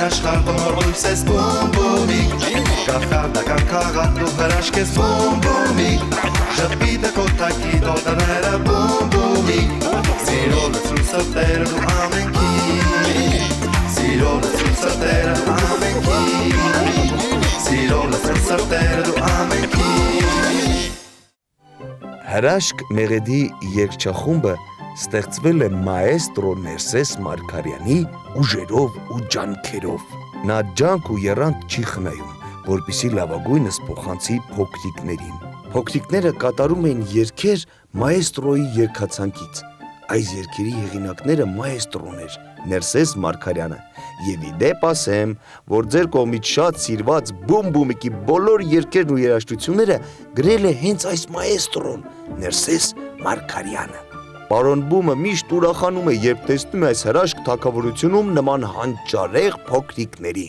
աշխարհ բոլոր լույս ես բոմբոմիկ Կախարդական քաղաք դու հրաշք ես բոմբոմիկ Ժպիտը կոտակի տոտաները բոմբոմիկ Սիրո լցրու սրտերը դու ամենքի Սիրո լցրու սրտերը ամենքի Սիրո լցրու սրտերը դու ամենքի Հրաշք մեղեդի երգչախումբը ստեղծվել է մաեստրո Ներսես Մարգարյանի ուժերով ու ջանքերով։ Նա ջանք ու եռանդ չի խնայում, որպեսզի լավագույնս փոխանցի փոքրիկներին։ Փոքրիկները կատարում էին երգեր մաեստրոյի երգացանկից։ Այս երգերի հեղինակները մաեստրոն էր Ներսես Մարգարյանը։ Եվ իդեպ ասեմ, որ ձեր կողմից շատ սիրված բոմբոմիկի բոլոր երգերն ու երաժշտությունները գրել է հենց այս մաեստրոն Ներսես Մարգարյանը։ Պարոն Բումը միշտ ուրախանում է, երբ տեսնում է այս հրաշք թագավորությունում նման հանճարեղ փոքրիկների։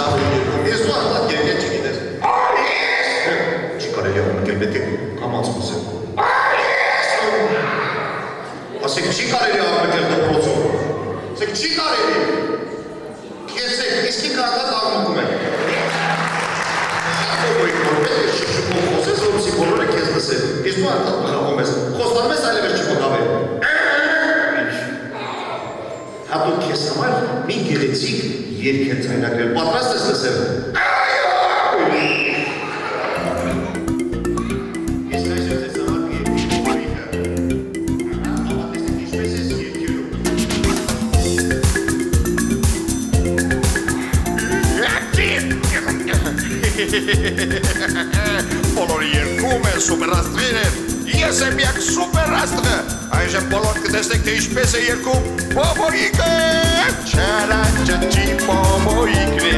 Ես դու անդակ երկեր չգիտես։ Չի կարելի ամենքել պետք է կամաց խոսել։ Ասեք չի կարելի ամենքել դպրոցում։ Ասեք չի կարելի։ Կեցեք, իսկի կարդատ աղմուկում են։ Ովոյք որ պետք է շշուկով խոսես, որպեսզի բոլորը քեզ լսեն։ Ես դու անդակ խաղում ես։ Խոստանում ես այլևս չմոտավեր։ Հատուկ քեզ համար մի գեղեցիկ երգ են ձայնագրել, պատրաստ ես լսել։ Ես այսօր ձեզ համար մի երգի փոխարինը։ Հավատեցեք ինչպես ես երգերում։ Բոլորի երկում են սուպերաստրին են, ես եմ յակ սուպերաստրը, այժմ բոլոր կտեսնեք, թե ինչպես է երկում Բոբոյիկը, չարաճճի Բոբոյիկն է,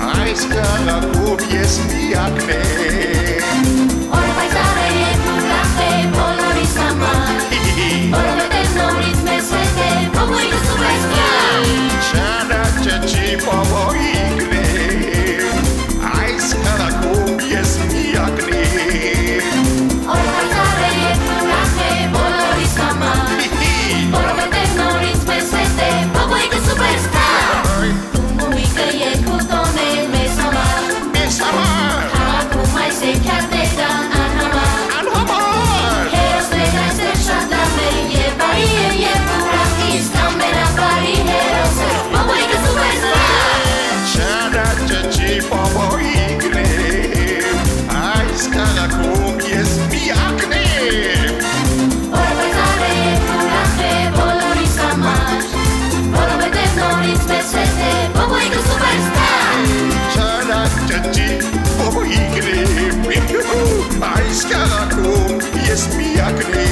այս քաղաքում ես միակն է Օր պայծառ է երկու լախ է բոլորիս համար Որովհետև նորից մեզ հետ է Բոբոյիկը սուպերստար Չարաճճի Բոբոյիկն է, այս քաղաքում ես միակն է Օր պայծառ է երկու լախ է բոլորիս համար Որովհետև նորից մեզ հետ է Բոբոյիկը սուպերստար Բոբոյիկը երկու տոն է մեզ համար Մեզ համար Քաղաքում այս էքյատներն անհամար Հերոսներ այստեղ շատ դառնել և բարի է և ուրախ իսկ ամենաբարի հերոսը Բոբոյիկը սուպերստար Չարաճճի Բոբոյիկն է, այս քաղաքում ես միակն է Որ պայծառ է երկու լախ է բոլորիս համար Որովհետև նորից մեզ հետ է Բոբոյիկը սուպերստար Չարաճճի Բոբոյիկն է, այս քաղաքում ես միակն է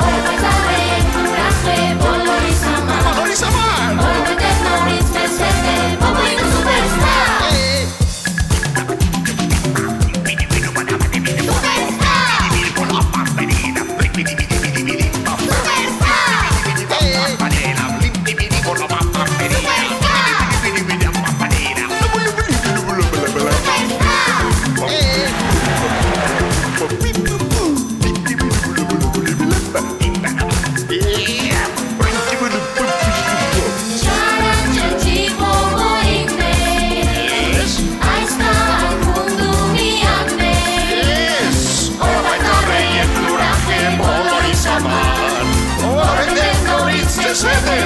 Որ պայծառ է երկու լախ է բոլորիս համար Բոլորիս համար Որովհետև նորից մեզ հետ է Բոբոյիկը սուպերստար Չարաճճի Բոբոյիկն է Այս քաղաքում դու միակն ես Որ պայծառ է երկու լախ է բոլորիս համար Որովհետև նորից մեզ հետ է